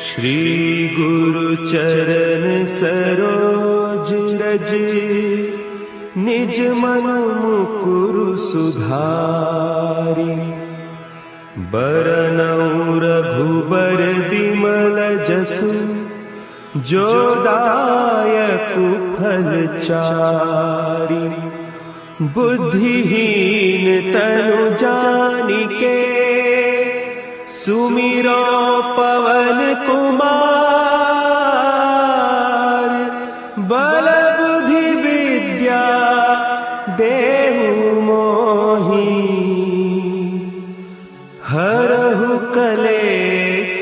श्री गुरु चरण सरोज रज, निज मन मुकुरु सुधारि। बरनउँ रघुबर बिमल जसु, जो दायकु फल चारि। बुद्धिहीन तनु जानिके, सुमिरो पवन कुमार। बल बुद्धि विद्या देहु मोहि, हरहु कलेस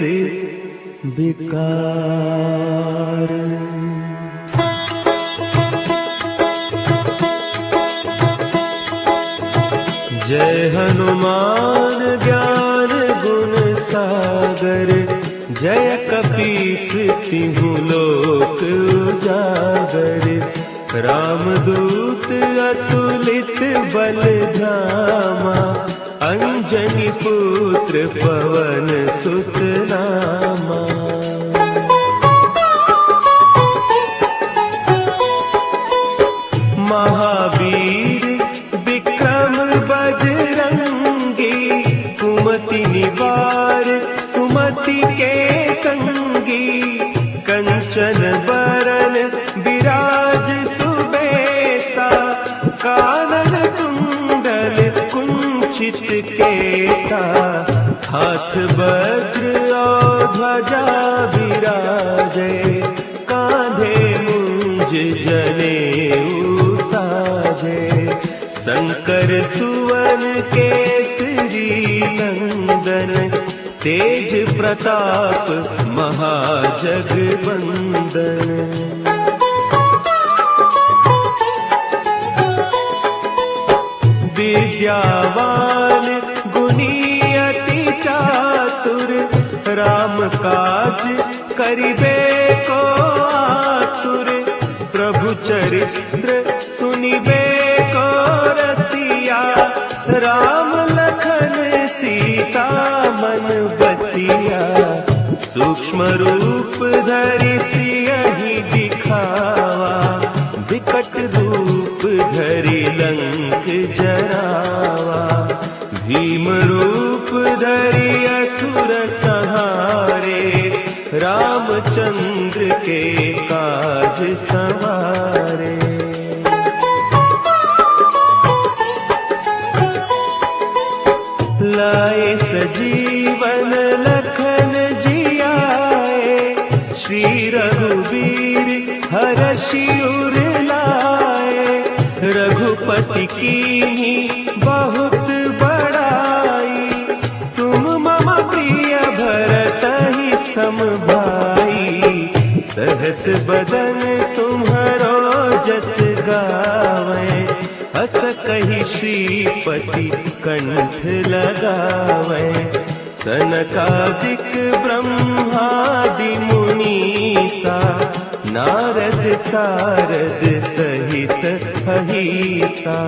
विकार। जय हनुमान ज्ञान गुण सागर, जय कपीस तिहु लोक उजागर। रामदूत अतुलित बल धामा, अंजनी पुत्र पवन सुत नामा। महावीर विक्रम बजरंगी, कुमति निवार सुमति के संगी। कंचन बरन विराज सुबेसा, कानन कुंडल कुंचित केसा। हाथ वज्र और ध्वजा विराजे, कांधे मुंज जनेऊ साजे। शंकर सुवन केसरी नंदन, तेज प्रताप महाजगवंदन। विद्यावान गुणी अति चातुर, राम काज करिबे को आतुर। प्रभु चरित्र सुनिबे को रसिया, राम लखन सीता मन बसिया। सूक्ष्म रूप धरि सियहि दिखावा, विकट रूप धरि लंक जरावा। भीम रूप धरि असुर संहारे, रामचंद्र के काज सवारे। लाए सजीवन लखन जियाए, श्री रघुवीर हरषि उर लाए। रघुपति कीन्ही बहुत बड़ाई, तुम मम प्रिय भरतहि सम भाई। सहस बदन तुम्हरो जस गावै, हस कहि श्रीपति कंठ लगावै। सनकादिक ब्रह्मादि मुनीसा, नारद सारद सहित अहीसा।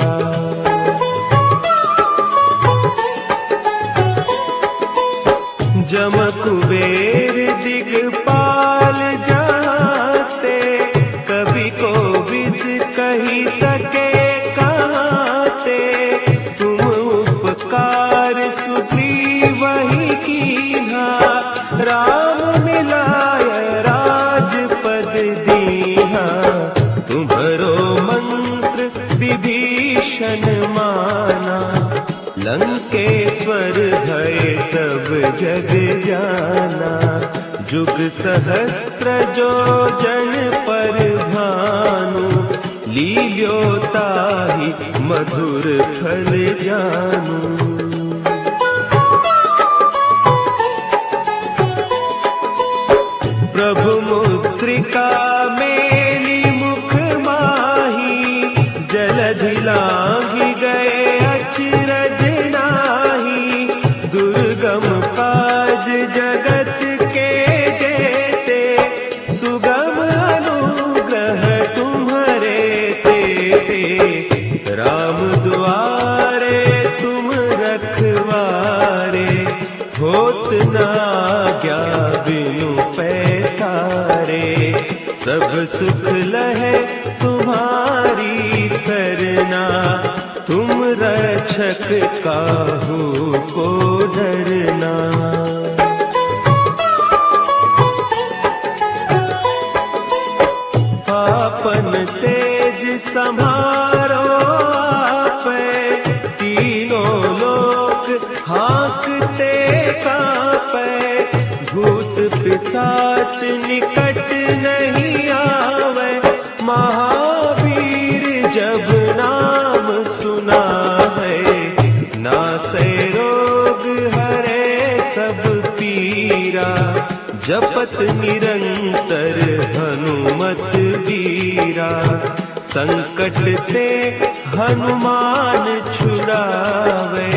जम कुबेर दिगपाल जाते, कवि कोविद कहि सके कहते। तुम उपकार सुग्रीवहि कीन्हा, राम मिलाय राजपद दीन्हा। तुम्हरो मंत्र विभीषण माना, लंकेश्वर भय सब जग जाना। जुग सहस्त्र जो जन पर भानु, लील्योताहि मधुर फल जानू। प्रभु मुद्रिका मेली मुख माही, जलधि लांघि गए अचरज नाही। दुर्गम काज जगत के जेते, सुगम अनुग्रह तुम्हरे तेते। राम दुआरे तुम रखवारे, होत न आज्ञा बिनु पै सब सुख लहे तुम्हारी सरना, तुम रक्षक काहू को डरना। आपन तेज संभारो आपे, तीनों लोक हाँकते कांपे। भूत पिशाच निकट नहीं आवे, महावीर जब नाम सुना है। नासे रोग हरे सब पीरा, जपत निरंतर हनुमत बीरा। संकट ते हनुमान छुड़ावे,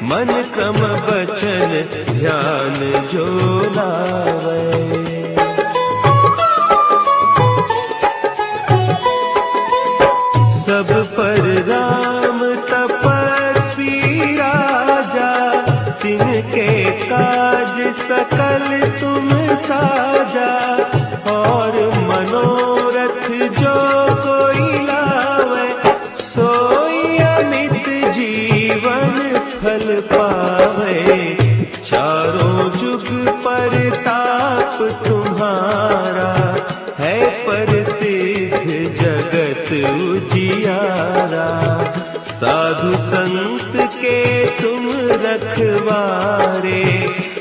मन क्रम बचन ध्यान जो लावे। सब पर राम तपस्वी राजा, तिनके काज सकल तुम साजा। और मनोरथ जो कोई लावे, सोई अमित जीवन फल पावे। चारों जुग परताप तुम्हारा, है प्रसिद्ध जगत उजियारा। साधु संत के तुम रखवारे,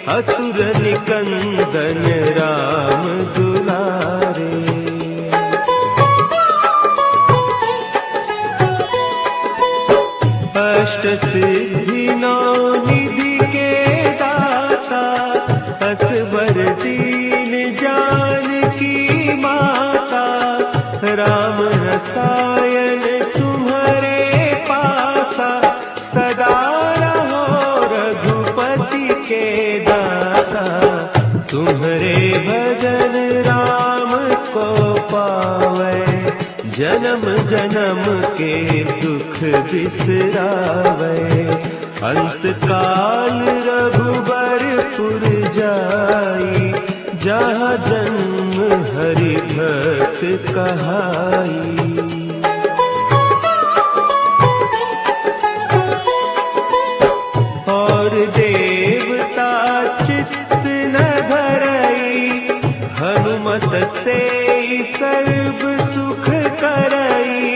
असुर निकंदन राम दुलारे। अष्ट सिद्धि नौ निधि के दाता, असवर दीन जानकी माता। राम रसायन तुम्हारे पासा, सदा रहो रघुपति के दासा। तुम्हारे भजन राम को पावे, जन्म जन्म के दुख बिसरावे। अंत काल रघुबरपुर जाई, जहाँ जन्म हरि भक्त कहाई। और देवता चित्त न धरई, हनुमत से सर्व सुख करई।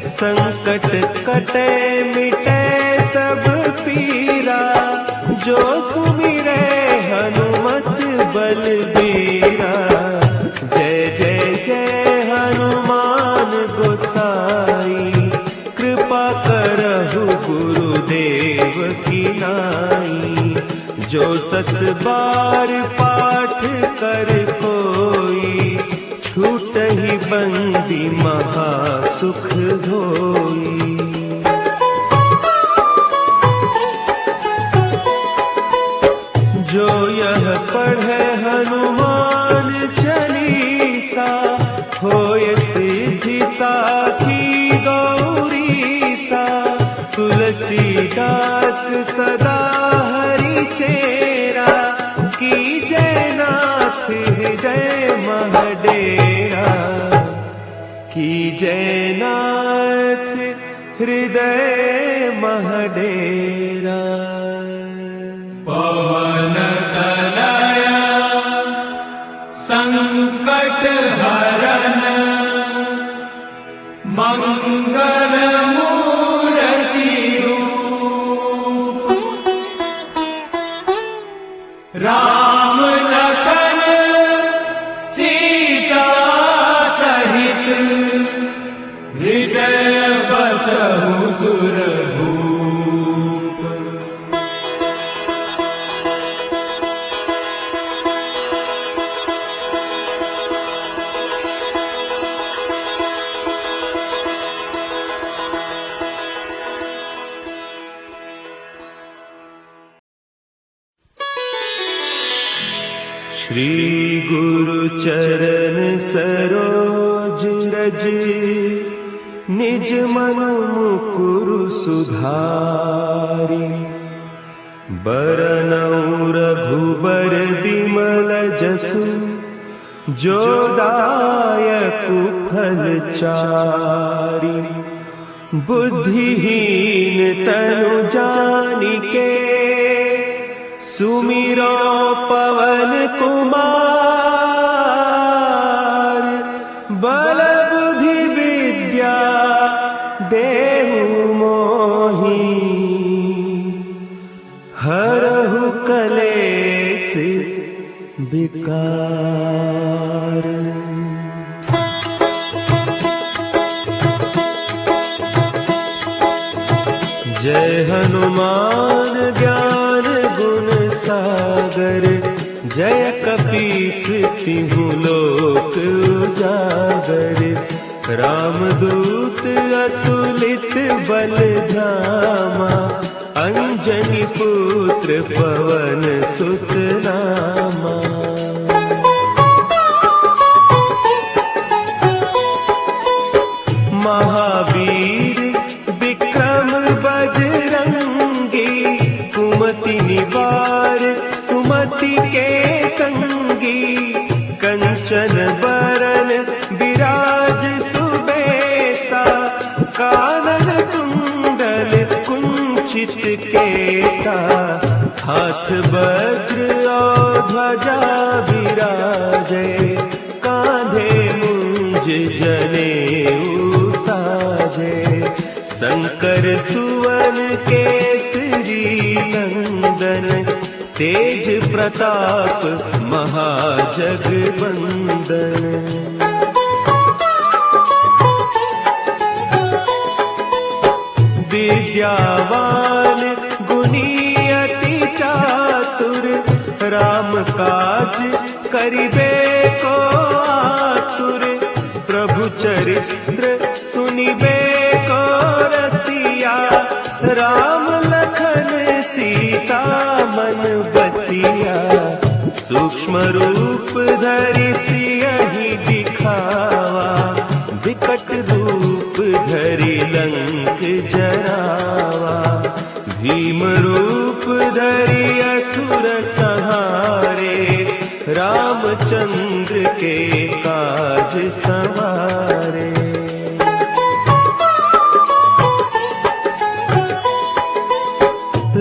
संकट कटे मिटे सब पीरा, जो सुमिरे हनुमत बलबीरा। जय जय जय हनुमान गोसाई, कृपा करहु गुरुदेव की नाई। जो सत बार पाठ कर कोई, छूटहि बंदी महा सुख होई। जो यह पढ़े हनुमान चालीसा, होय सिद्धि साखी गौरीसा। तुलसीदास सदा हरि चेरा, की जय नाथ हृदय महडेरा। की जय नाथ हृदय महडेरा। पवन तनया संकट हरन, मंगल मूर्ति रूप। राम लखन सीता सहित, हृदय बसहु सुरभूप। श्री गुरु चरण सरोज रज, निज मन मुकुरु सुधारि। बरनउँ रघुबर बिमल जसु, जो दायक फलचारी, बुद्धिहीन तनु जानिके, सुमिरो पवन कुमार, बल बुद्धि विद्या देहु मोहि, हरहु कलेस विकार। जय हनुमान ज्ञान गुण सागर, जय कपीस तिहु लोक उजागर। रामदूत अतुलित बल धामा, अंजनी पुत्र पवन सुत नामा। महावीर विक्रम बजरंगी, कुमति निवार सुमति के संगी। कंचन बरन विराज सुबेसा, कानन कुंडल कुंचित केसा। हाथ वज्र और ध्वजा विराजे, कांधे मुंज जनेऊ साजे। शंकर सुवन केसरी नंदन, तेज प्रताप महाजगवंदन। विद्यावान गुणी अति चातुर, राम काज करिबे को आतुर। प्रभु चरित्र सुनिबे को रसिया, राम लखन सीता मन बसिया। सूक्ष्म रूप धरि सियहि दिखावा, विकट रूप धरि लंक जरावा। भीम रूप धरि असुर संहारे, रामचंद्र के काज सवारे।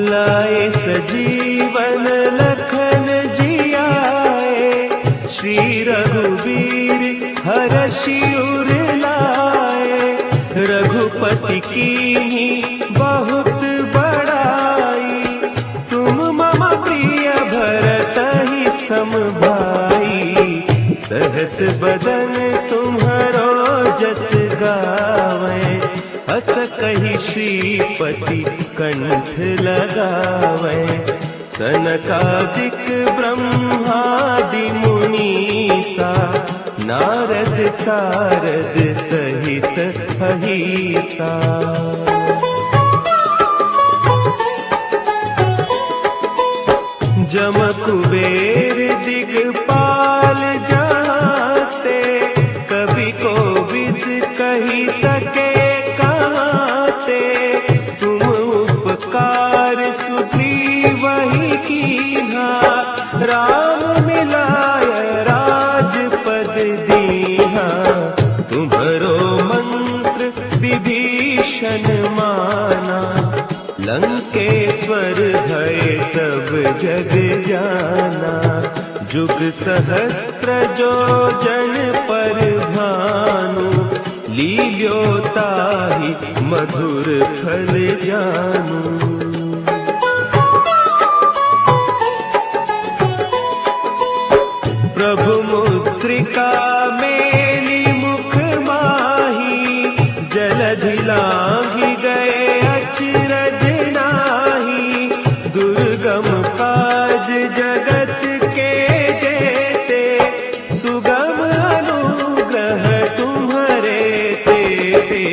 लाए सजीवन लखन जियाए, श्री रघुवीर हरषि उर लाए। रघुपति कीन्ही बहुत बड़ाई, तुम मम प्रिय भरतहि सम भाई। सहस बदन तुम्हरो जस गावें, हस कहि श्रीपति कंठ लगावें। सनकादिक ब्रह्मादि मुनीसा, नारद सारद सहित अहीसा। जम कुबेर दिगपाल जाते, कवि कोविद कहि सके कहते। तुम उपकार सुग्रीवहि कीन्हा, राम मिलाय राजपद दीन्हा। तुम्हरो मंत्र विभीषण माना, लंकेश्वर भय सब जग जाना। जुग सहस्त्र जो जन पर भानु, लील्यो ताहि मधुर फल जानू। प्रभु मुद्रिका मेली मुख माही, जलधि लांघि गए अचरज नाही। दुर्गम काज जगत के जेते, सुगम अनुग्रह तुम्हरे तेते।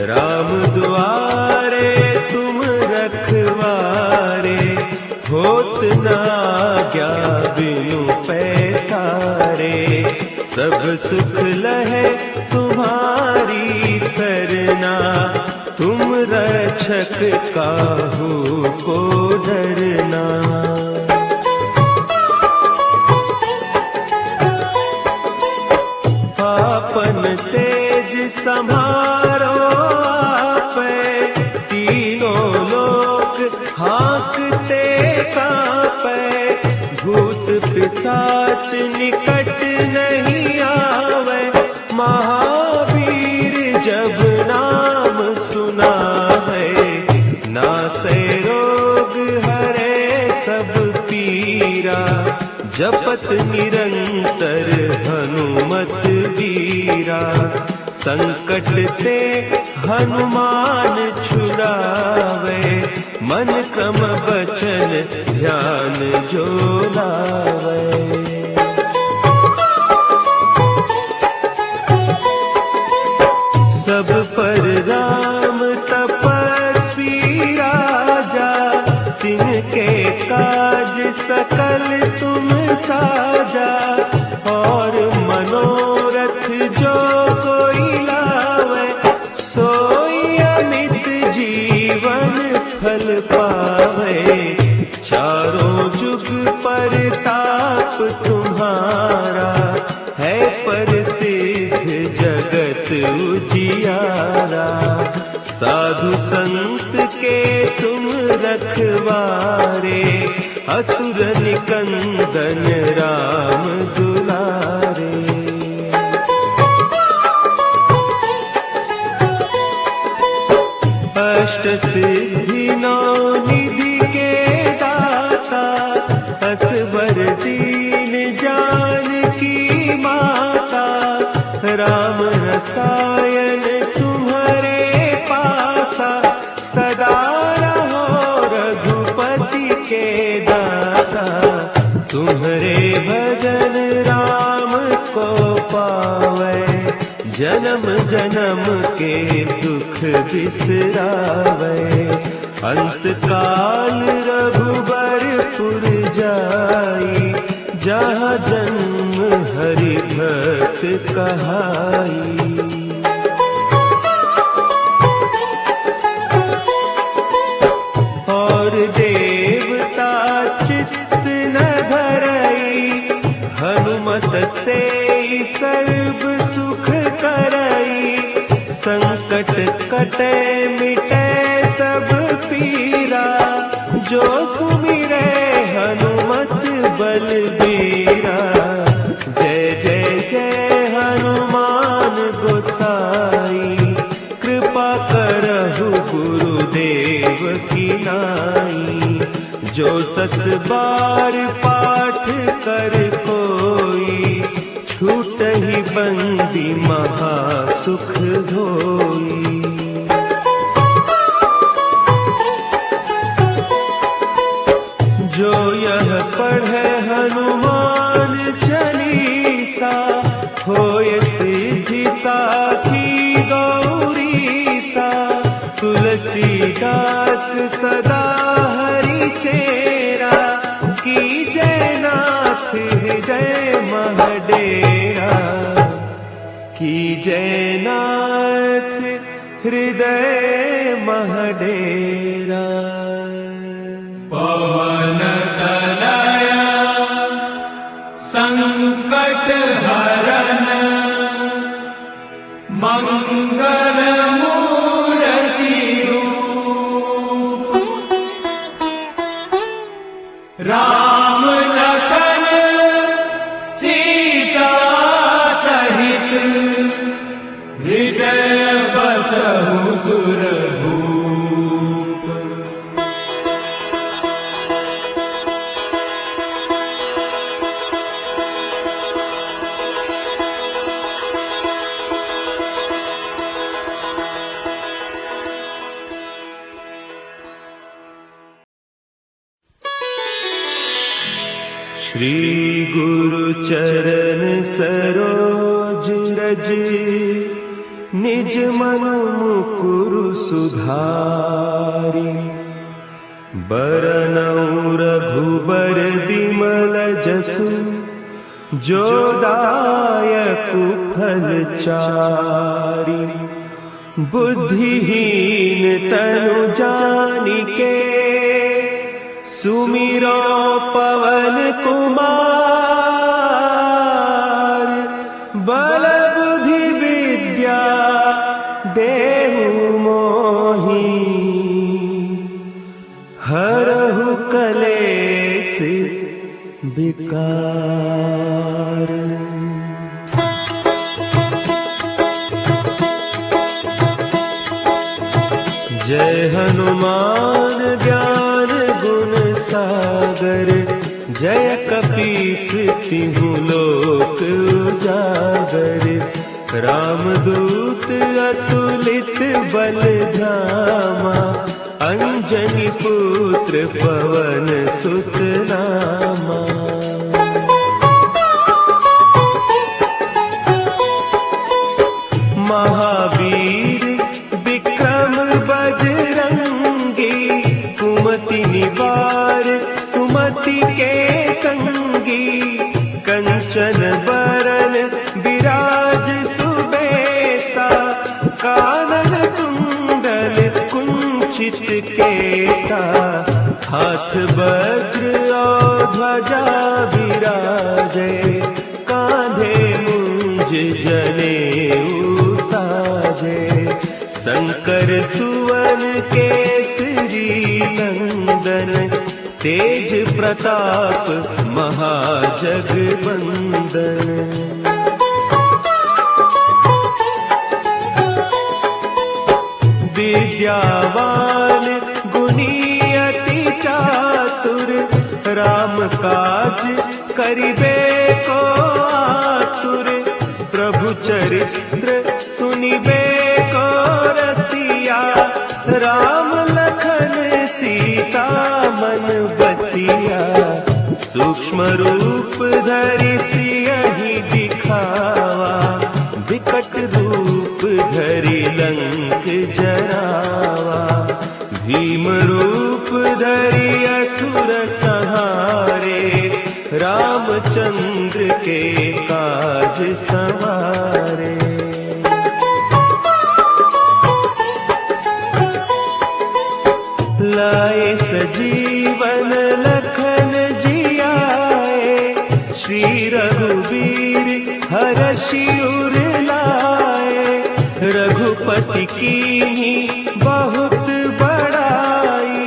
राम दुआरे तुम रखवारे, होत न आज्ञा बिनु पैसारे। सब सुख लहे तुम्हारी सरना, तुम रक्षक काहू को डरना। पिशाच निकट नहीं आवे, महावीर जब नाम सुना है। नासै रोग हरे सब पीरा, जपत निरंतर हनुमत बीरा। संकट ते हनुमान छुड़ावे, मन क्रम बचन ध्यान जो लावे। सब पर राम तपस्वी राजा, तिनके काज सकल तुम साजा। और मनोरथ जो कोई लावे, सोई अमित जीवन फल पावे। चारों जुग परताप तुम्हारा, है प्रसिद्ध जगत उजियारा। साधु संत के तुम रखवारे, असुर निकंदन राम दुलारे। अष्ट सिद्धि नौ निधि के दाता, असवर दीन जानकी माता। राम रसायन तुम्हारे पासा, सदा रहो रघुपति के दासा। तुम्हारे भजन राम को पावे, जन्म जन्म के दुख बिसरावे। अंत काल रघुबरपुर जाई, जहाँ जन्म हरि भक्त कहाई। और देवता चित्त न धरई, हनुमत से सर्व सुख करई। संकट कटे मिटे सब पीरा, जो सुमिरे हनुमत बलबीरा। जय जय जय हनुमान गोसाई, कृपा करहु गुरुदेव की नाई। जो सत बार पाठ कर कोई, छूटहि बंदी महा सुख होई। जो यह पढ़े हनुमान चालीसा, होय सिद्धि साखी गौरीसा। तुलसीदास सदा हरि चेरा, की जय नाथ हृदय महडेरा। की जय नाथ हृदय महडेरा। पवन तनया संकट हरन, मंगल मूर्ति रूप। राम लखन सीता सहित, हृदय बसहु सुरभूप। श्री गुरु चरण सरोज रज, निज मन मुकुरु सुधारि। बरनउँ रघुबर बिमल जसु, जो दायकु फल चारि। बुद्धिहीन तनु जानिके, सुमिरो पवन कुमार। बल बुद्धि विद्या देहु मोहि, हरहु कलेस विकार। जय हनुमान ज्ञान गुण सागर, जय कपीस तिहु लोक उजागर। रामदूत अतुलित बल धामा, अंजनी पुत्र पवन सुत नामा। महावीर विक्रम बजरंगी, कुमति निवार सुमति के संगी। कंचन बरन विराज सुबेसा, कानन कुंडल कुंचित केसा। हाथ वज्र और ध्वजा विराजे, कांधे मुंज जनेऊ साजे। शंकर सुवन केसरी नंदन, तेज प्रताप महाजगवंदन। विद्यावान गुणी अति चातुर, राम काज करिबे को आतुर। प्रभु चरित्र सुनिबे को रसिया, राम लखन सीता मन बसिया। सूक्ष्म रूप धरि सियहि दिखावा, विकट रूप धरि लंक जरावा। भीम रूप धरि असुर संहारे, रामचंद्र के काज सवारे। लाए सजीवन लखन जियाए, श्री रघुवीर हरषि उर लाए। रघुपति कीन्ही बहुत बड़ाई,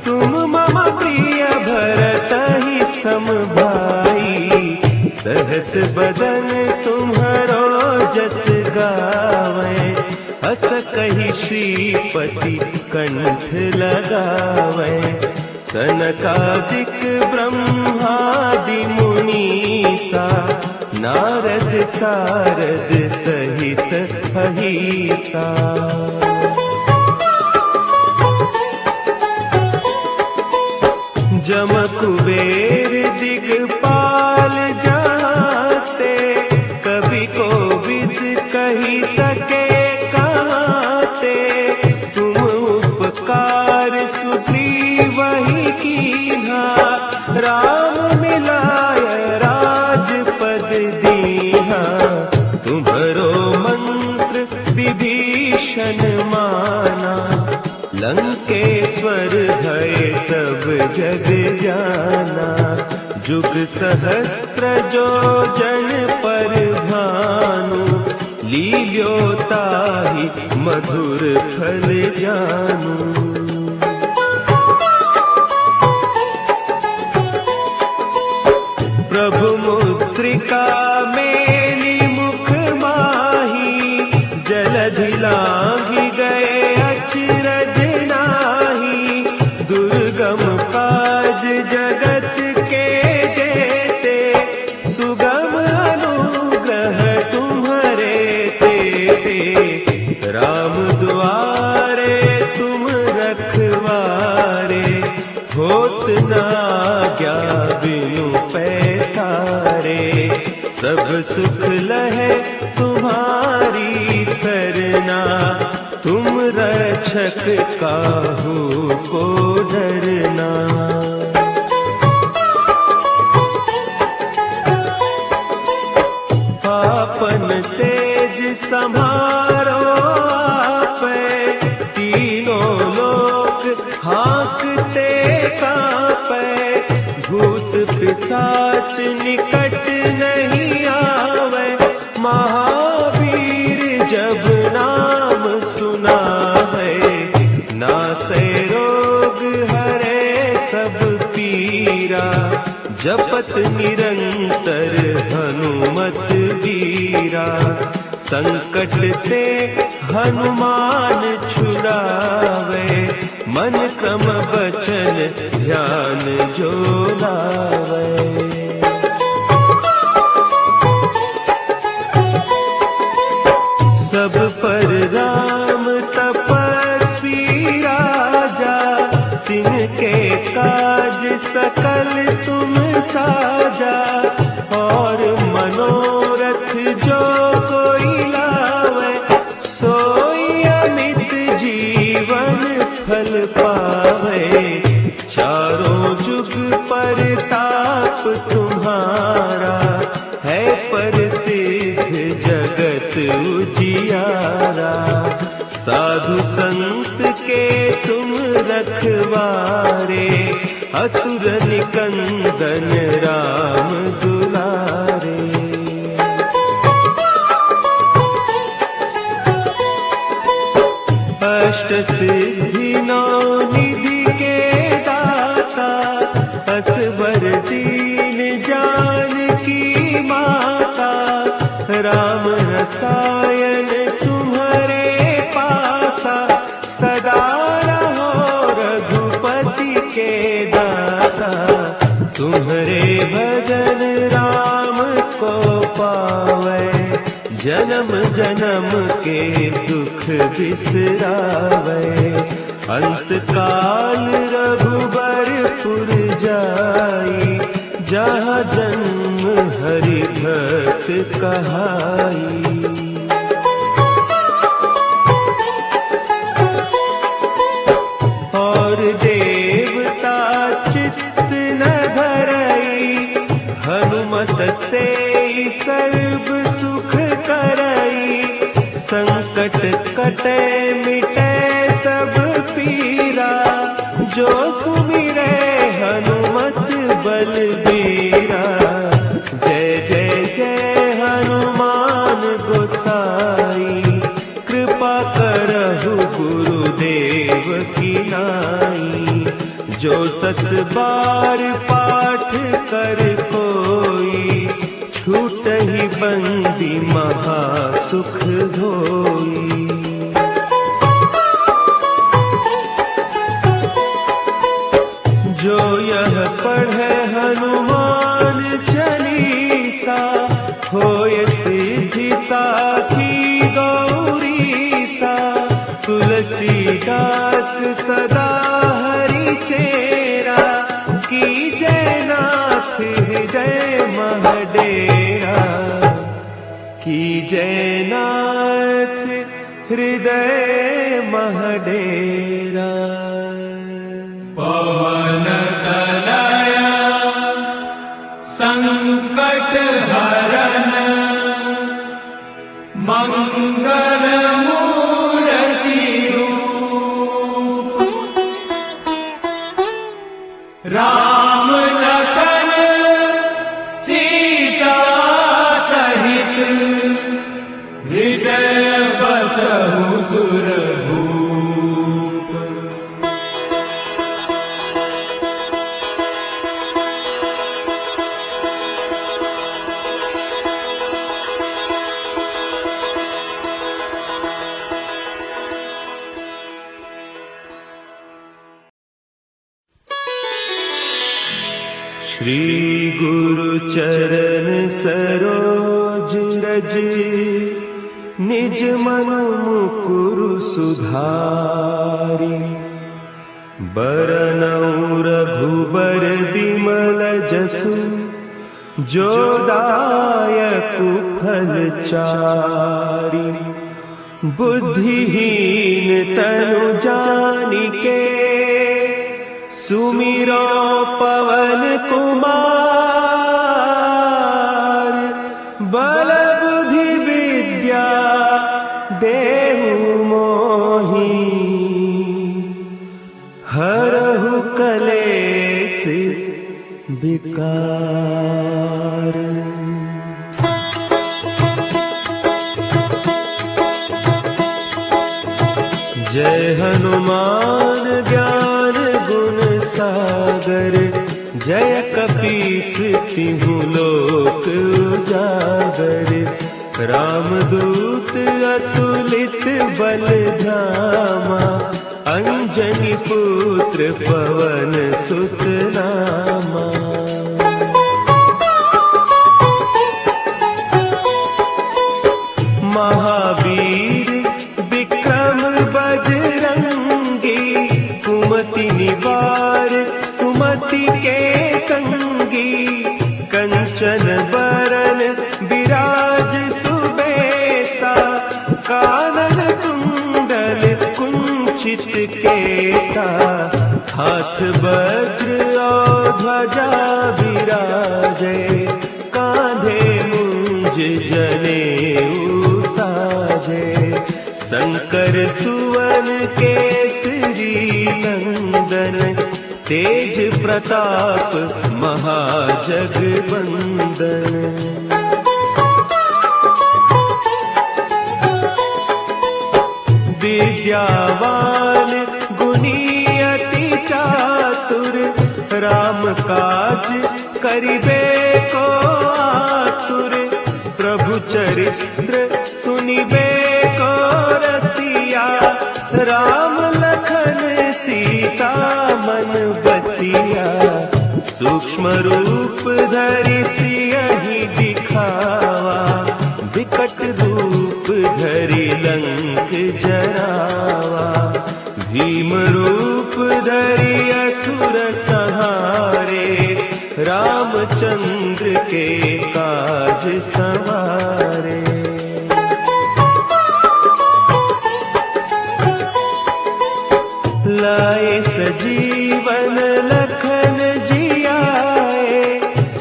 तुम मम प्रिय भरतहि सम भाई। सहस बदन तुम्हरो जस गावे, हस कहि श्रीपति कंठ लगावे। सनकादिक ब्रह्मादि मुनीसा, नारद सारद सहित अहीसा। जम कुबेर दिगपाल जाते, कवि कोविद कहि सके कहते। तुम उपकार सुग्रीवहि कीन्हा, राम मिलाय राजपद दीन्हा। तुम्हरो मंत्र विभीषण माना, लंकेश्वर भय सब जग जाना। जुग सहस्त्र जो जन पर भानु, लील्यो ताहि मधुर फल जानू। प्रभु मुद्रिका मेली मुख माही, जलधि लांघि गए अचरज नाही। दुर्गम काज जगत के जेते, सुगम अनुग्रह तुम्हरे तेते। राम दुआरे तुम रखवारे, होत न आज्ञा बिनु पैसारे। सब सुख लहे तुम्हारी सरना, तुम रक्षक काहू को डरना। आपन तेज संभारो आपे, तीनों लोक हाँकते कांपे। भूत पिशाच निकट नहीं आवे, महावीर जब नाम सुना है। नासै रोग हरे सब पीरा, जपत निरंतर हनुमत वीरा। संकट ते हनुमान छुड़ावे, मन क्रम बचन ध्यान जो लावे। सब पर राम तपस्वी राजा, तिनके काज सकल तुम साजा। और मनोरथ जो कोई लावे, सोई अमित जीवन फल पावे। चारों जुग परताप तुम्हारा, है प्रसिद्ध जगत उजियारा। साधु संत के तुम रखवारे, असुर निकंदन राम दुलारे। अष्ट सिद्धि नौ निधि के दाता, असवर दीन जानकी माता। राम रसायन तुम्हारे पासा, सदा रहो रघुपति के दासा। तुम्हारे भजन राम को पावे, जन्म जन्म के दुख बिसरावे। अंत काल रघुबरपुर जाई, जहाँ जन्म हरि भक्त कहाई। और देवता चित्त न धरई, हनुमत से सर्व सुख करई। संकट कटे मिटे सब पीरा, जो सुमिरे हनुमत बलबीरा। जय जय जय हनुमान गोसाई, कृपा करहु गुरुदेव की नाई। जो सत बार पाठ कर कोई, छूटहि बंदी महा सुख होई। जो यह पढ़े हनुमान चालीसा, होय सिद्धि साखी गौरीसा। तुलसीदास सदा हरि चेरा, कीजय नाथ हृदय महडेरा। कीजय नाथ हृदय महडेरा। पवन तनया संकट हरन, मंगल मूर्ति रूप। राम लखन सीता सहित, हृदय बसहु सुरभूप। श्री गुरु चरण सरोज रज, निज मन मुकुरु सुधारि। बरनउँ रघुबर बिमल जसु, जो दायकु फल चारि। बुद्धिहीन तनु जानिके, सुमिरो पवन कुमार। बल बुद्धि विद्या देहु मोहि, हरहु कलेस विकार। जय हनुमान ज्ञान गुण सागर, जय कपी तिहु लोक उजागर, रामदूत अतुलित बल धामा, अंजनी पुत्र पवन सुत नामा। महावीर विक्रम बजरंगी, कुमति निवार सुमति के संगी, कंचन बरन विराज सुबेसा, कानन कुंडल कुंचित केसा, हाथ वज्र और ध्वजा विराजे, कांधे मुंज जनेऊ साजे, शंकर सुवन केसरी नंदन, तेज प्रताप महाजगवंदन। विद्यावान गुणी अति चातुर, राम काज करिबे को आतुर, प्रभु चरित्र सुनिबे को रसिया, राम लखन सीता मन बसिया, सूक्ष्म रूप धरि सियहि दिखावा, विकट रूप धरि लंक जरावा, भीम रूप धरि असुर संहारे, रामचंद्र के काज सवारे। लाए सजीवन लखन जियाए,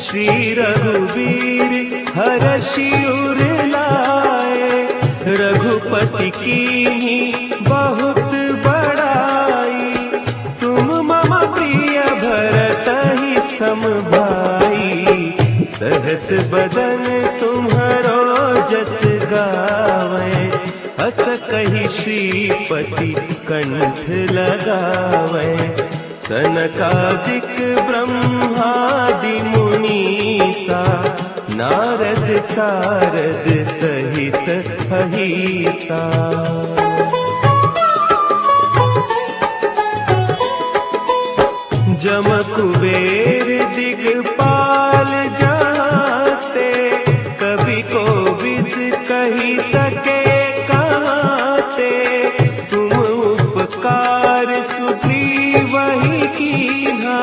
श्री रघुवीर हरषि उर लाए, रघुपति कीन्ही बहुत बड़ाई, तुम मम प्रिय भरतहि सम भाई, सहस बदन तुम्हरो जस गावै, अस कहि श्रीपति कंठ लगावै, सनकादिक ब्रह्मादि मुनीसा, नारद सारद सहित अहिसा। जम कुबेर दिगपाल जाते, कवि कोविद कहि सके कहते, तुम उपकार सुग्रीवहि कीन्हा,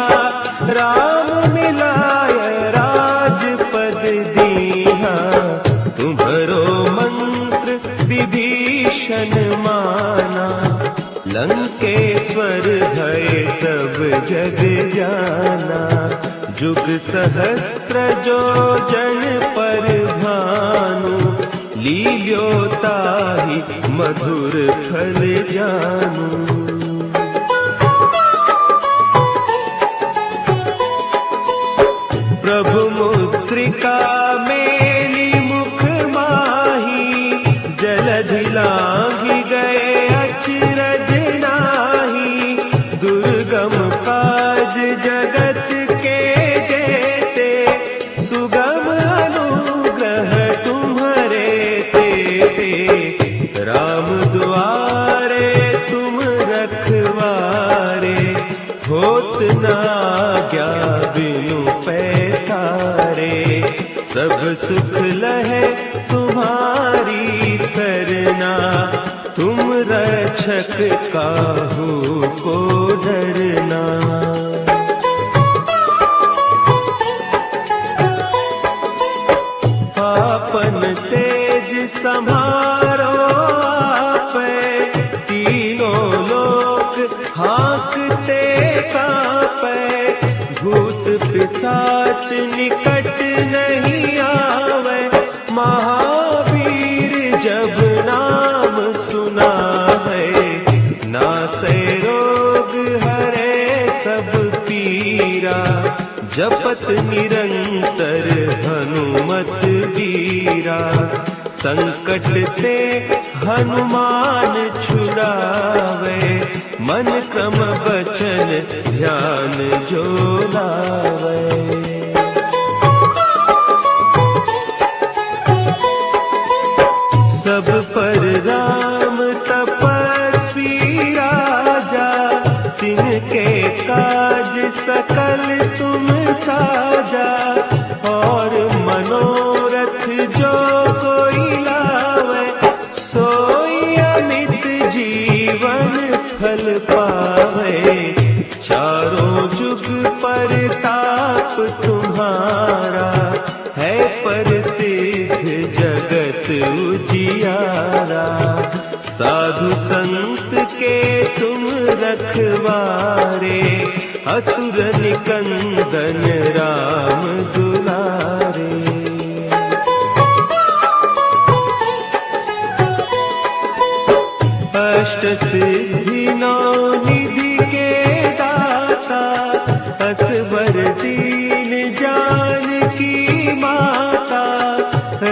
राम मिलाय राजपद दीन्हा, तुम्हरो मंत्र विभीषण माना, लंकेश्वर भय सब जग जाना, जुग सहस्त्र जो जन पर भानु, लील्योताहि मधुर फल जानू। प्रभु मुद्रिका मेली मुख माही, जलधि लांघि गए अचरज नाही, दुर्गम काज जगत के जेते, सुगम अनुग्रह तुम्हरे तेते, राम दुआरे तुम रखवारे, होत न आज्ञा बिनु पैसारे, सब सुख लहे तुम्हारी सरना, तुम रक्षक काहू को डरना। आपन तेज संभारो आपै, तीनों लोक हाँकते कांपै, भूत पिशाच निकट नहीं आवे, महावीर जब नाम सुना है, नासै रोग हरे सब पीरा, जपत निरंतर हनुमत वीरा, संकट ते हनुमान छुड़ावे, मन क्रम बचन ध्यान जो लावे। साधु संत के तुम रखवारे, असुर निकंदन राम दुलारे। अष्ट सिद्धि नौ निधि के दाता, असवर दीन जानकी माता।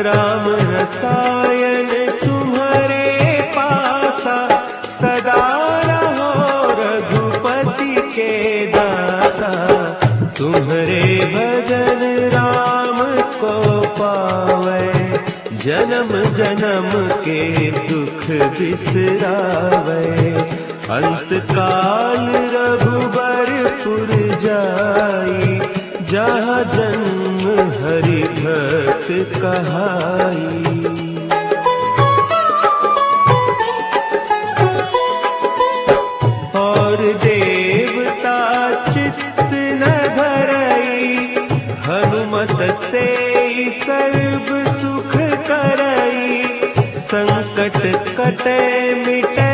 राम रसायन तुम्हारे पासा, सदा रहो रघुपति के दासा। तुम्हारे भजन राम को पावे, जन्म जन्म के दुख बिसरावे। अंत काल रघुबरपुर जाई, जहाँ जन्म हरि भक्त कहाई। और देवता चित्त न धरई, हनुमत से सर्व सुख करई। संकट कटे मिटे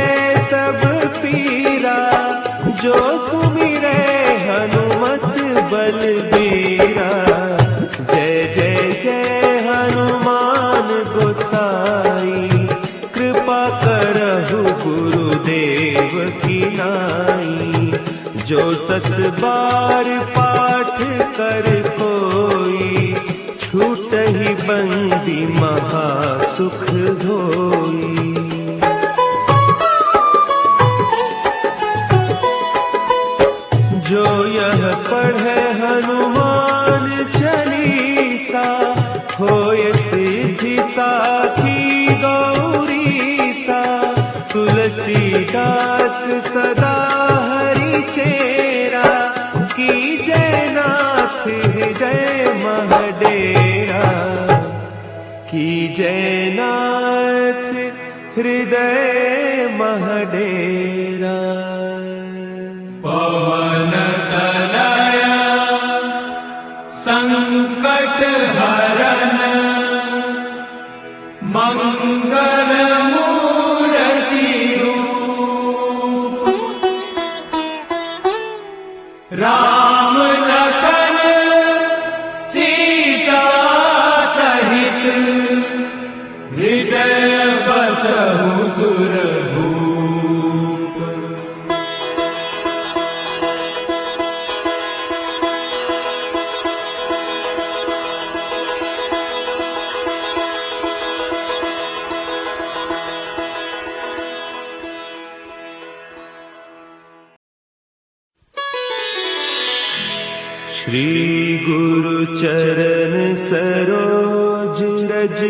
सब पीरा, जो सुमिरे हनुमत बलबीरा। जय जय जय हनुमान गोसाई, कृपा करहु गुरुदेव की नाई। जो सत बार पाठ कर कोई, छूटहि बंदी महा सुख होई। जो यह पढ़े हनुमान चालीसा, होय सिद्धि साखी गौरीसा। तुलसीदास सदा हरि चेरा, की जयनाथ हृदय महडेरा। की जयनाथ हृदय महडेरा। पवन तनया संकट हरन, मंगल मूर्ति रूप। राम लखन सीता सहित, हृदय बसहु सुरभूप। श्री गुरु चरण सरोज रज,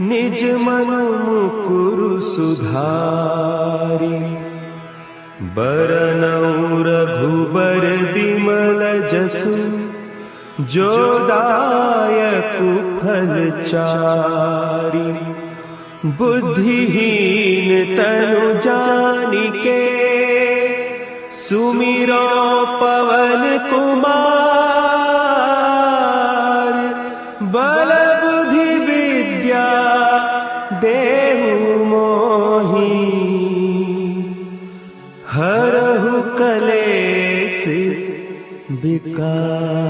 निज मन मुकुरु सुधारि। बरनउँ रघुबर बिमल जसु, जो दायकु फल चारि। बुद्धिहीन तनु जानिके, सुमिरो पवन कुमार। बल बुद्धि विद्या देहु मोहि, हरहु कलेस विकार।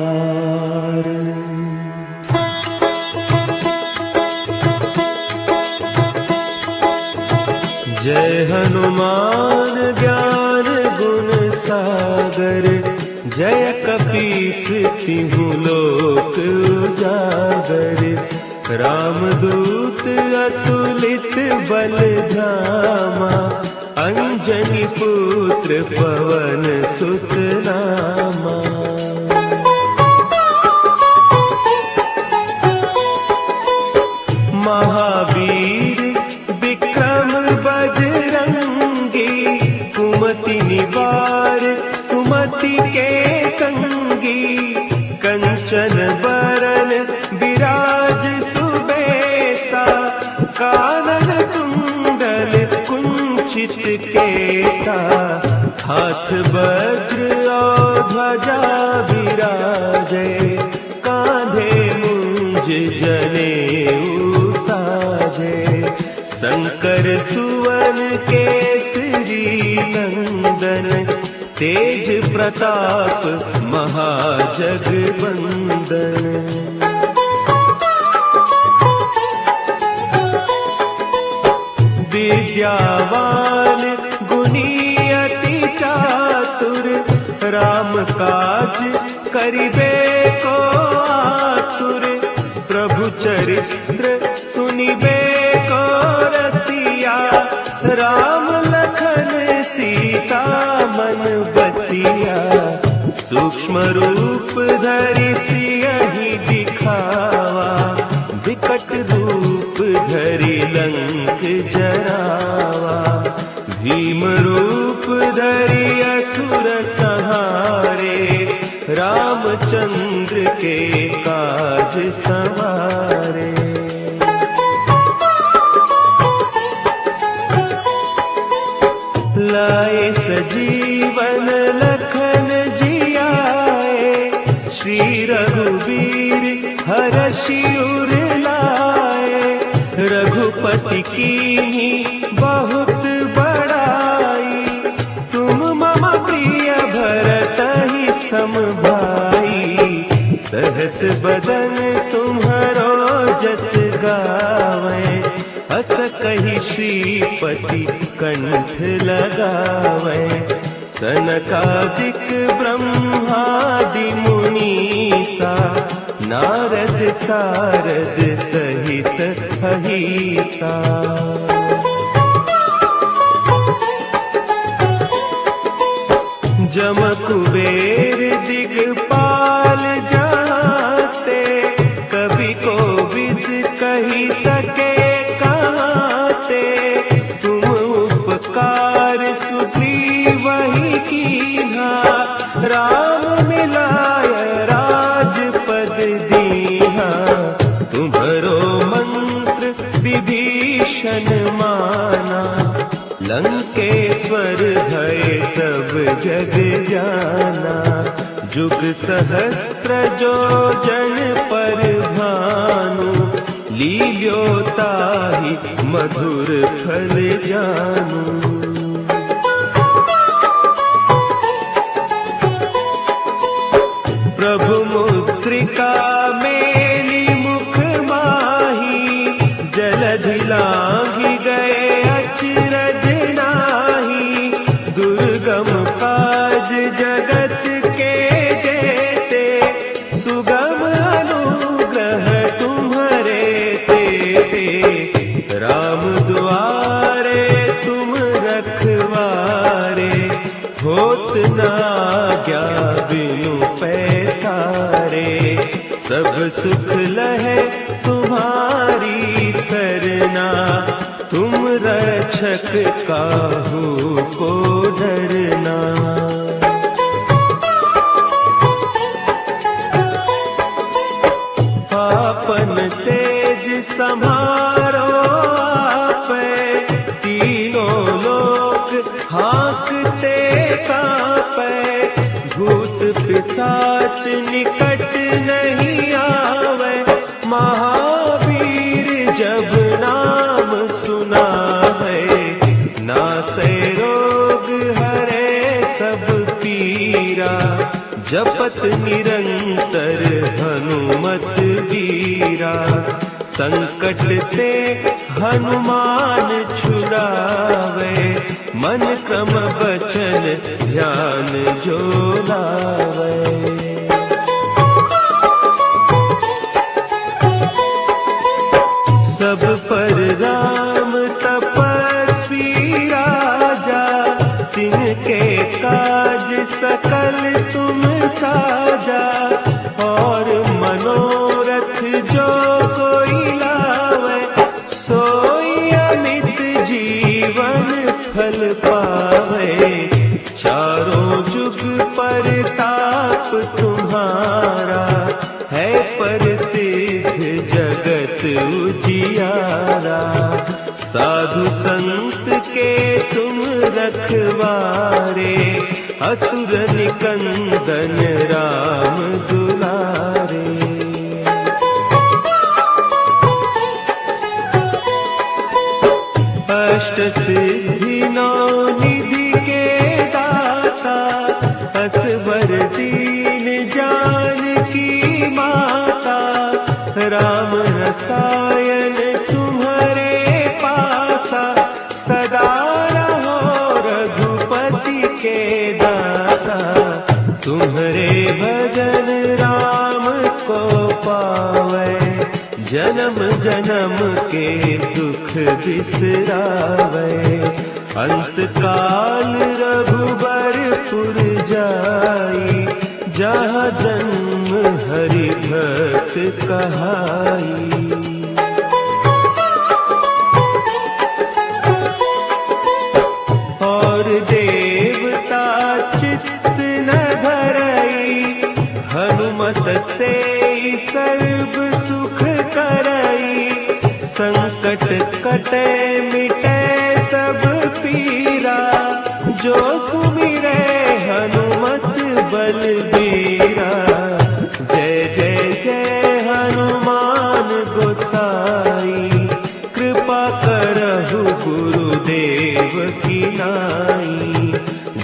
जय हनुमान ज्ञान गुण सागर, जय कपीस तिहु लोक उजागर। रामदूत अतुलित बल धामा, अंजनी पुत्र पवन सुत नामा। महावीर विक्रम बजरंगी, कुमति निवार सुमति के संगी। कंचन बरन विराज सुबेसा, कानन कुंडल कुंचित केसा। हाथ वज्र और ध्वजा विराजे, कांधे मुंज जनेऊ साजे। शंकर सुवन प्रताप महाजगवंदन। विद्यावान गुणी अति चातुर, राम काज करिबे को आतुर। प्रभु चरित्र सुनिबे को रसिया, राम लखन सीता मन बसिया। सूक्ष्म रूप धरि सियहि दिखावा, विकट रूप धरि लंक जरावा। भीम रूप धरि असुर संहारे, रामचंद्र के काज सवारे। लाए सजीवन लखन जियाए, श्री रघुवीर हरषि उर लाए। रघुपति कीन्ही बहुत बड़ाई, तुम मम प्रिय भरतहि सम भाई। सहस बदन तुम्हरो जस गावें, अस कहि श्रीपति कंठ लगावें। सनकादिक ब्रह्मादि मुनीसा, नारद सारद सहित अहिसा। जम कुबेर दिगपाल जाते, कवि कोविद कहि सके कहते। तुम उपकार सुग्रीवहि कीन्हा, राम मिलाय राजपद दीन्हा। तुम्हरो मंत्र विभीषण माना, लंकेश्वर भय सब जग जाना। जुग सहस्त्र जो जन पर भानु, लील्यो ताहि मधुर फल जानू। प्रभु मुद्रिका मेली मुख माही, जलधि लांघि गए अचरज नाही। दुर्गम काज जगत के जेते, सुगम अनुग्रह तुम्हरे तेते। राम दुआरे तुम रखवारे, होत न आज्ञा बिनु पैसारे। सब सुख लहे तुम्हारी सरना, तुम रक्षक काहू को डरना। आपन तेज समारो आपे, तीनों लोक हाँकते कांपे। भूत पिशाच निकट नहीं आवे, महावीर जब नाम सुना है। नासै रोग हरे सब पीरा, जपत निरंतर हनुमत वीरा। संकट ते हनुमान छुड़ावे, मन क्रम बचन ध्यान जो लावे। सब पर राम तपस्वी राजा, तिनके काज सकल तुम साजा। और मनोरथ जो कोई लावे, सोई अमित जीवन फल पावे। चारों जुग परताप तुम्हारा, है प्रसिद्ध जगत उजियारा। साधु संत के तुम रखवारे, असुर निकंदन राम दुलारे। अष्ट सिद्धि नौ निधि के दाता, अस राम रसायन तुम्हारे पासा, सदा रहो रघुपति के दासा। तुम्हारे भजन राम को पावे, जन्म जन्म के दुख बिसरावे। अंत काल रघुबरपुर जाई, जहाँ जन्म हरि भक्त कहाई। और देवता चित्त न धरई, हनुमत से सर्व सुख करई। संकट कटे मिटे सब पीरा, जो सुमिरे हनुमत बलबीरा। जय जय जय हनुमान गोसाई, कृपा करहु गुरुदेव की नाई।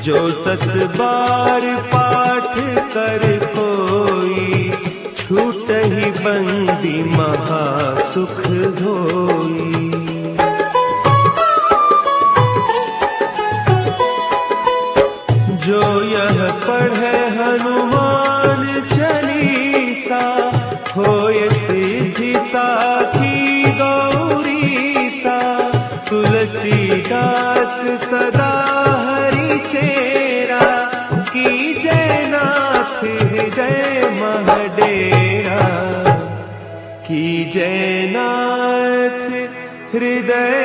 जो सत बार पाठ कर कोई, छूटहि बंदी महा सुख होई। जो यह पढ़े हनुमान चालीसा, होय सिद्धि साखी गौरीसा। तुलसीदास सदा हरि चेरा, की जय नाथ हृदय महडेरा। की जय नाथ हृदय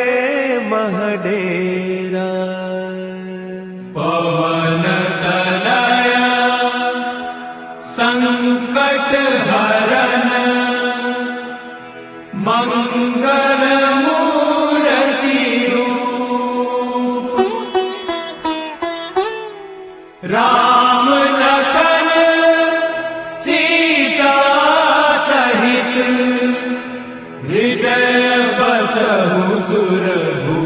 महडेरा। पवन तनया संकट हरन, मंगल मूर्ति रूप। राम लखन सीता सहित, हृदय बसहु सुरभूप।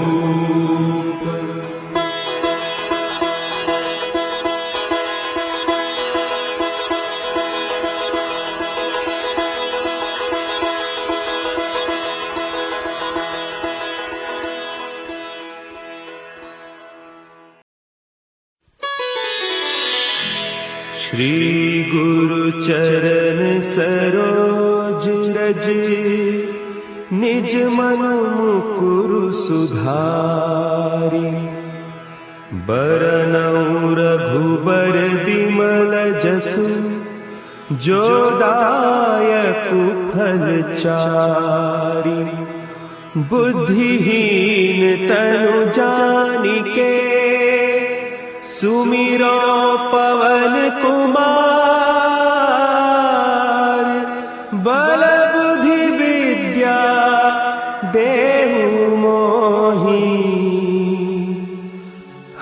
श्री गुरु चरण सरोज रज, निज मन मुकुरु सुधारि। बरनउँ रघुबर बिमल जसु, जो दायकु फल चारि। बुद्धिहीन तनु जानिके, सुमिरो पवन कुमार। बल बुद्धि विद्या देहु मोहि,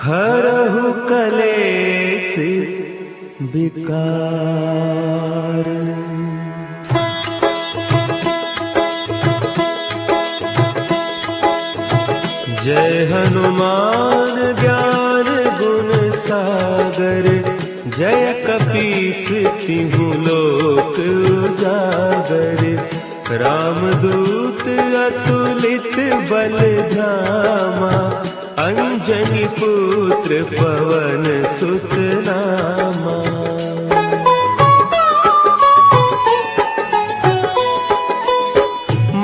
हरहु कलेस विकार। जय हनुमान ज्ञान गुण सागर, जय कपीस तिहु लोक उजागर। रामदूत अतुलित बल धामा, अंजनी पुत्र पवन सुत नामा।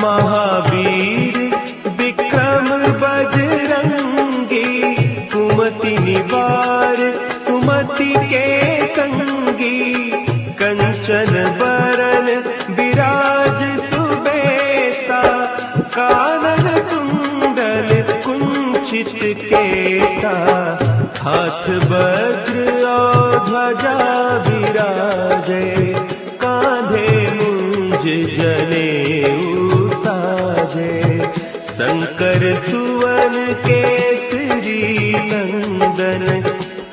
महावीर विक्रम बजरंगी, कुमति निवार सुमति के संगी। कंचन बरन विराज सुबेसा, कानन कुंडल कुंचित केसा। हाथ वज्र और ध्वजा विराजे, कांधे मुंज जनेऊ साजे। शंकर सुवन केसरी नंदन,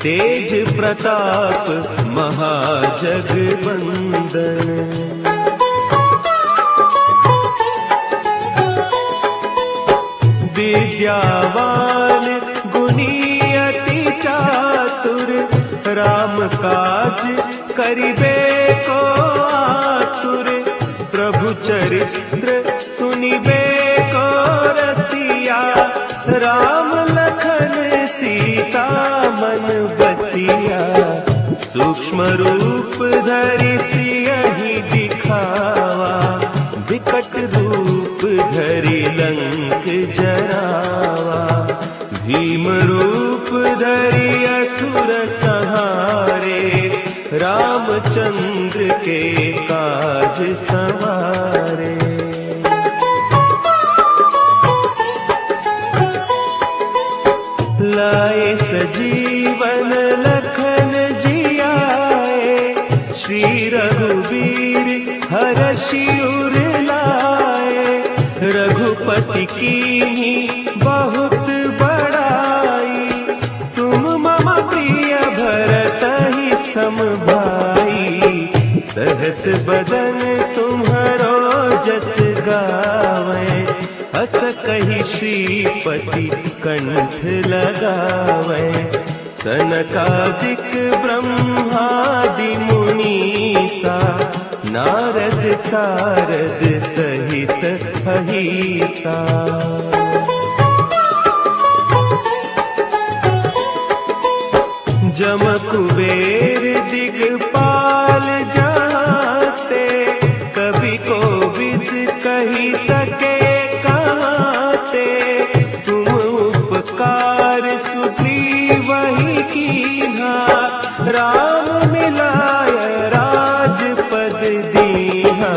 तेज प्रताप महाजगवंदन। विद्यावान गुणी अति चातुर, राम काज करिबे को आतुर। प्रभु चरित्र सुनिबे को रसिया, राम लखन सीता मन बसिया। सूक्ष्म रूप धरि सियहि दिखावा, विकट रूप धरि लंक जरावा। भीम रूप धरि असुर संहारे, रामचंद्र के काज संवारे। लाए सजीवन लखन जियाए, श्री रघुवीर हरषि उर लाए। रघुपति कीन्ही बहुत बड़ाई, तुम मम प्रिय भरतहि सम भाई। सहस बदन तुम्हरो जस गावे, हस कहि श्रीपति कंठ लगावे। सनकादिक ब्रह्मादि मुनीसा, नारद सारद सहित अहिसा। जम कुबेर दिगपाल जाते, कवि कोविद कहि सके कहते। तुम उपकार सुग्रीवहि कीन्हा, राम मिलाय राजपद दीन्हा।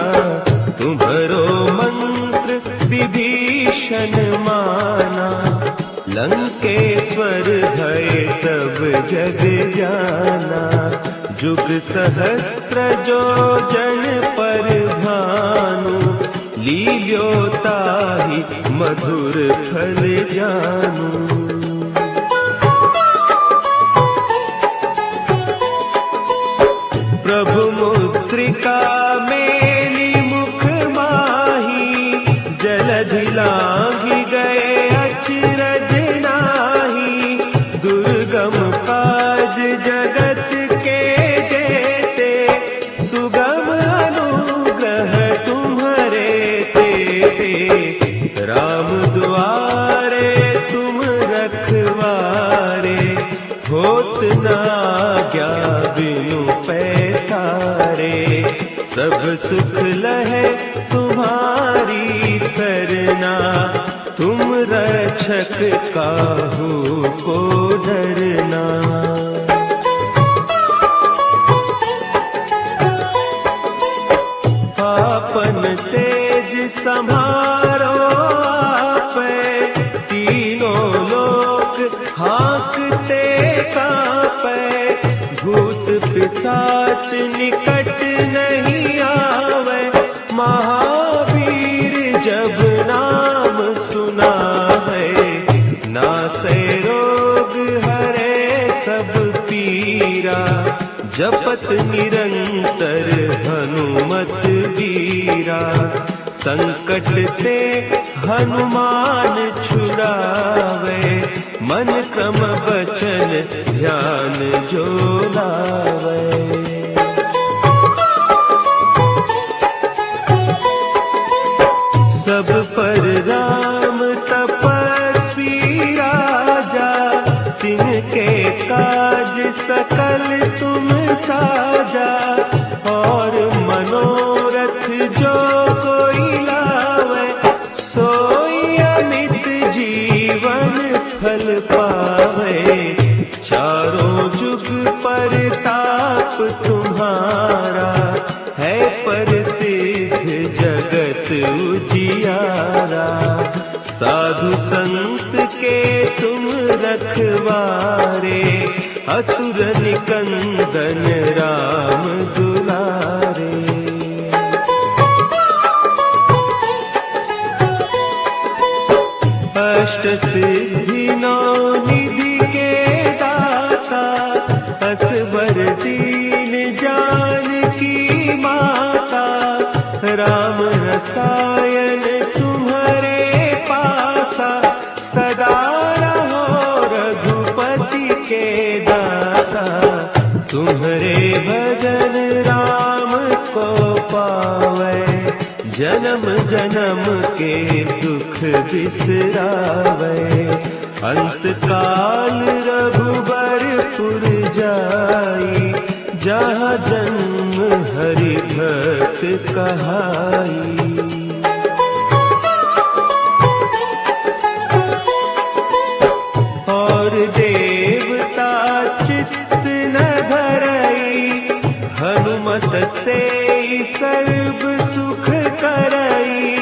तुम्हरो मंत्र विभीषण माना, लंकेश्वर भय सब जग जाना। जुग सहस्त्र जो जन पर भानु, लील्यो ताहि मधुर फल जानू। प्रभु मुद्रिका मेली मुख माही, जलधि लांघि गए अचरज नाही। दुर्गम काज जगत के जेते, सुगम अनुग्रह तुम्हरे तेते। राम दुआरे तुम रखवारे, होत न आज्ञा बिनु पैसारे। सब सुख लहे तुम्हारी सरना, तुम रक्षक काहू को डरना। आपन तेज संभारो आपे, तीनों लोक हाँकते कापे। भूत पिशाच निकट नहीं आवे, महावीर जब नाम सुना है। नासै रोग हरे सब पीरा, जपत निरंतर हनुमत बीरा। संकट ते हनुमान छुड़ावे, मन क्रम बचन ध्यान जो लावे। सब पर राम तपस्वी राजा, तिनके काज सकल तुम साजा। और मनोरथ जो कोई लावे, सोई अमित जीवन फल पावे। चारों जुग परताप तुम्हारा, है प्रसिद्ध जगत उजियारा। साधु संत के तुम रखवारे, असुर निकंदन राम दुलारे। अष्ट सिद्धि नौ निधि के दाता, असवर दीन जानकी माता। राम रसायन तुम्हारे पासा, सदा रहो रघुपति के दासा। तुम्हारे भजन राम को पावे, जन्म जन्म के दुख बिसरावे। अंत काल रघुबरपुर जाई, जहाँ जन्म हरि भक्त कहाई। और देवता चित्त न धरई, हनुमत से सर्व सुख करई।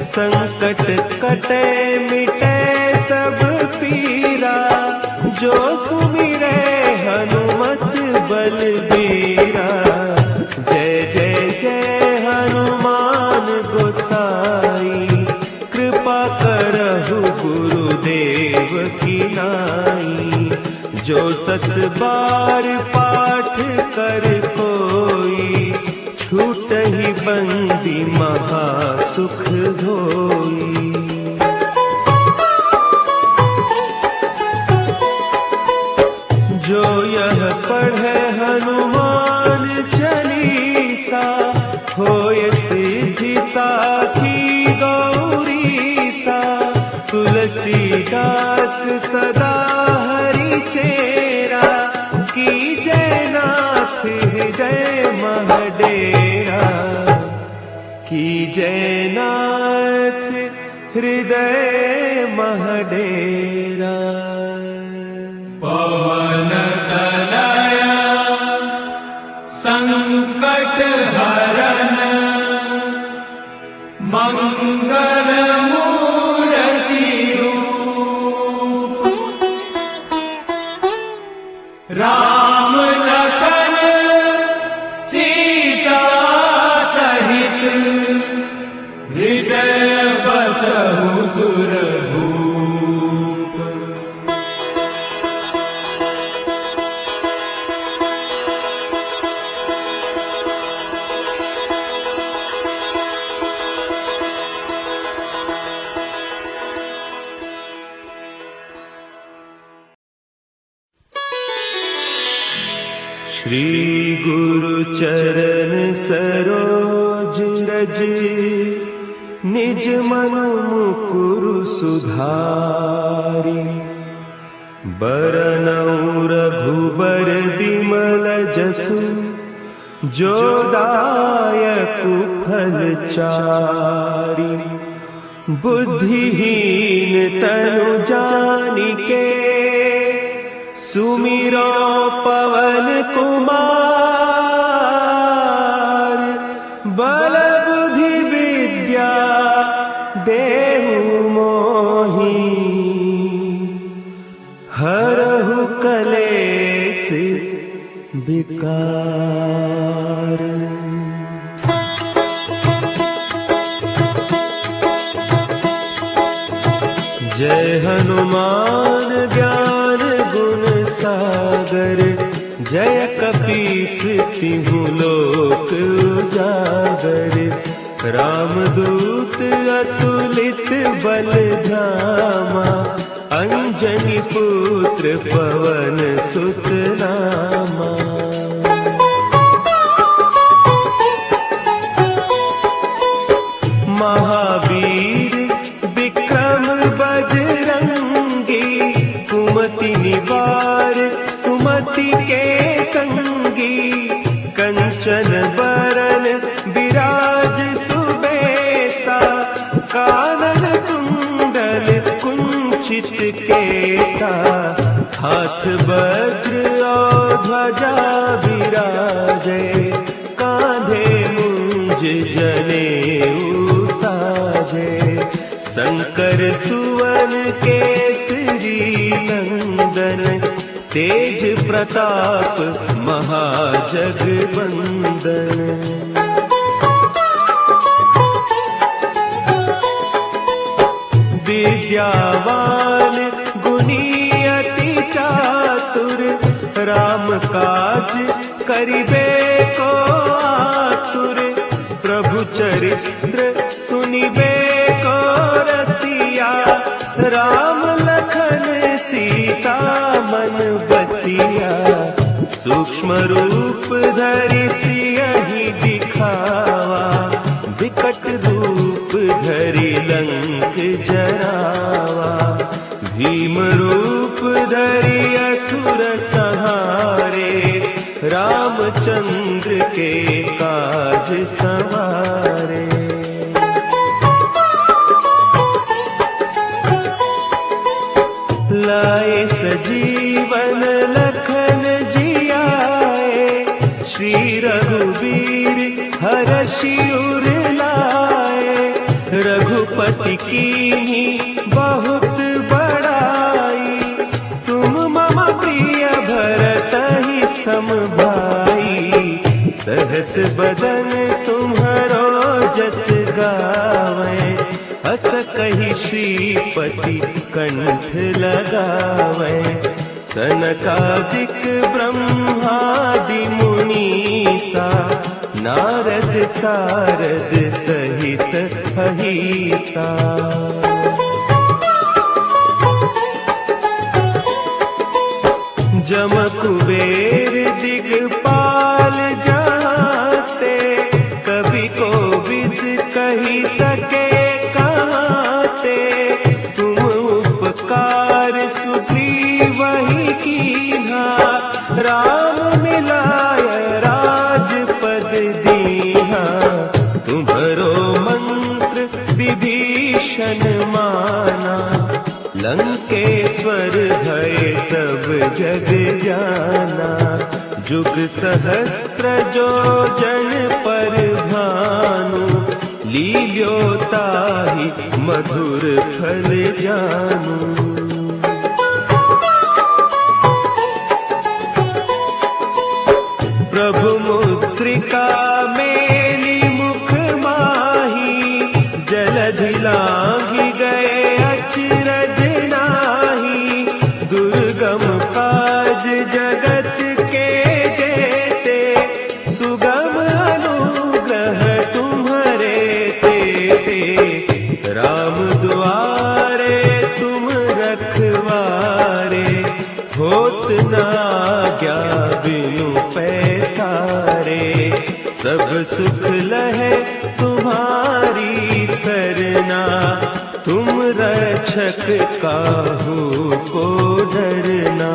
संकट कटे मिटे सब पीरा, जो सुमिरे हनुमत बलबीरा। जय जय जय हनुमान गोसाई, कृपा करहु गुरुदेव की नाई। जो सत बार पाठ कर कोई, छूटहि बंदी महा सुख होई। जो यह पढ़े हनुमान चालीसा, होय सिद्धि साखी गौरीसा। तुलसीदास सदा हरि चेरा, की जय नाथ हृदय महडेरा। की जय नाथ हृदय महडेरा। पवन तनया संकट हरन, मंगल मूर्ति रूप। राम लखन सीता सहित, हृदय बसहु सुरभूप। श्री गुरु चरण सरोज रज, निज मन मुकुरु सुधारि। बरनउँ रघुबर बिमल जसु, जो दायकु फल चारि। बुद्धिहीन तनु जानिके, सुमिरो पवन कुमार। बल बुद्धि विद्या देहु मोहि, हरहु कलेस विकार। जय हनुमान ज्ञान गुण सागर, जय कपीस तिहु लोक उजागर। रामदूत अतुलित बल धामा, अंजनी पुत्र पवन सुत नामा। महावीर विक्रम बजरंगी, कुमति निवार सुमति के संगी। कंचन बरन विराज सुबेसा, कानन कुंडल कुंचित केसा। हाथ वज्र और ध्वजा विराजे, कांधे मुंज जनेऊ साजे। शंकर सुवन केसरी नंदन, तेज प्रताप महाजगवंदन। विद्यावान गुणी अति चातुर, राम काज करिबे को आतुर। प्रभु चरित्र सुनिबे को रसिया, राम लखन सीता मन बसिया। सूक्ष्म रूप धरि सियहि दिखावा, विकट रूप धरि लंक जरावा, भीम रूप धरि असुर संहारे, रामचंद्र के काज संवारे। लाए सजीवन लखन जियाए, श्री रघुवीर हरषि उर लाए, रघुपति कीन्ही बहुत बड़ाई, तुम मम प्रिय भरतहि सम भाई, सहस बदन तुम्हरो जस गावै, अस कहि श्रीपति कंठ लगावै, सनकादिक ब्रह्मादि मुनीसा, नारद सारद सहित अहिसा। जम कुबेर दिगपाल जाते, कवि कोविद कहि सके कहते, तुम उपकार सुग्रीवहि कीन्हा, राम मिलाय राजपद दीन्हा, तुम्हरो मंत्र विभीषण माना, लंकेश्वर भय सब जग जाना, जुग सहस्त्र जो जन पर भानु, लील्योताहि मधुर फल जानू। प्रभु मुद्रिका मेली मुख माही, जलधि लांघि गए अचरज नाही, दुर्गम काज जगत के जेते, सुगम अनुग्रह तुम्हरे तेते, राम दुआरे तुम रखवारे, होत न आज्ञा बिनु पैसारे, सब सुख लहे तुम्हारी सरना, तुम रक्षक काहू को डरना।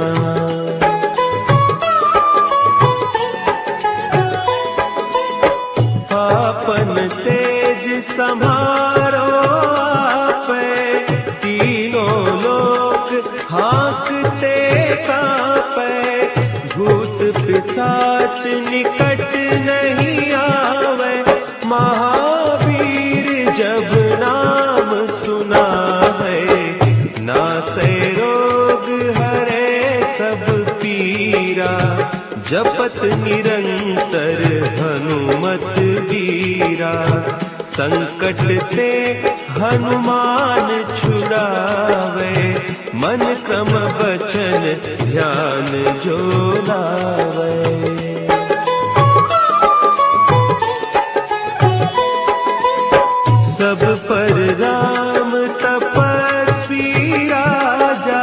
आपन तेज समारो आपै, तीनों लोक हाँकते कांपै, भूत पिशाच निकट नहीं आवे, महावीर जब नाम सुनावे, नासै रोग हरे सब पीरा, जपत निरंतर हनुमत बीरा, संकट ते हनुमान छुड़ावे, मन क्रम बचन ध्यान जो लावे। सब पर राम तपस्वी राजा,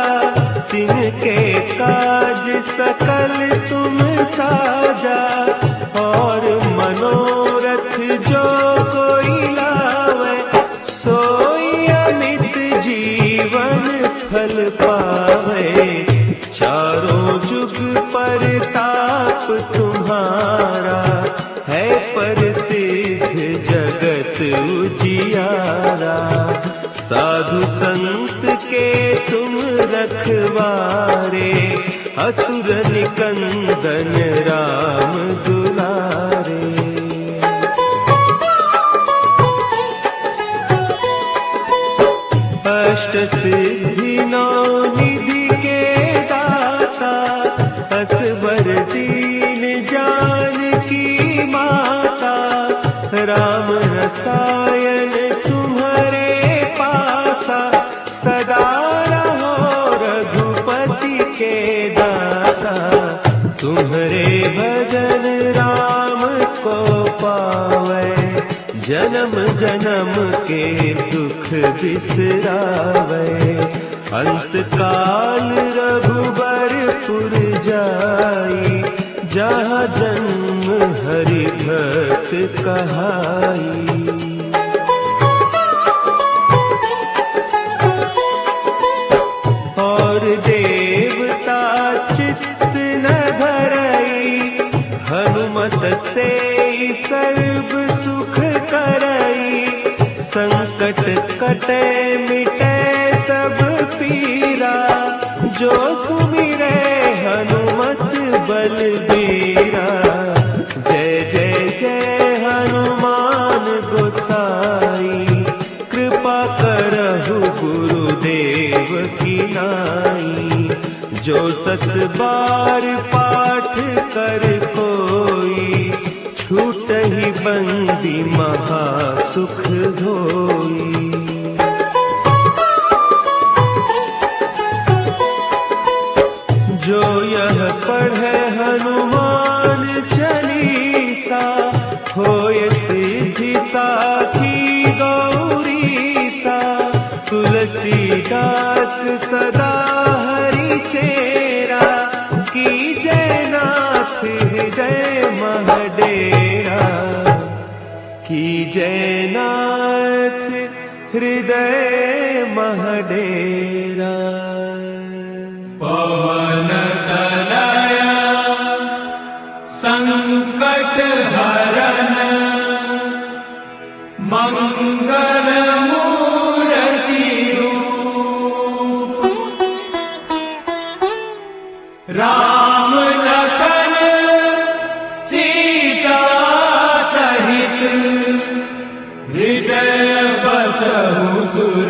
तिनके काज सकल तुम साजा, और मनोरथ जो कोई लावे, सोई अमित जीवन फल पावे, चारों जुग परताप तुम्हारा, है प्रसिद्ध जगत उजियारा, साधु संत के तुम रखवारे, असुर निकंदन राम दुलारे। अष्ट सिद्धि नौ निधि के दाता, असवर दीन जानकी माता, राम रसायन तुम्हारे पासा, सदा रहो रघुपति के दासा, तुम्हारे भजन राम को पावे, जन्म जन्म के दुख बिसरावे, अंत काल रघुबरपुर जाई, जहाँ जन्म हरि भक्त कहाई। सर्व सुख करई, संकट कटे मिटे सब पीरा, जो सुमिरे हनुमत बलबीरा। जय जय जय हनुमान गोसाई, कृपा करहु गुरुदेव की नाई। जो 7 बार पाठ कर कोई, छूटहि बंदी महा सुख होई। जो यह पढ़े हनुमान चालीसा, होय सिद्धि साखी गौरीसा। तुलसीदास सदा हरि चेरा, की जय नाथ हृदय महडेरा। की जय नाथ हृदय महडेरा। पवन तनया संकट हरन, मंगल मूर्ति रूप। राम लखन सीता सहित, हृदय बसहु सुर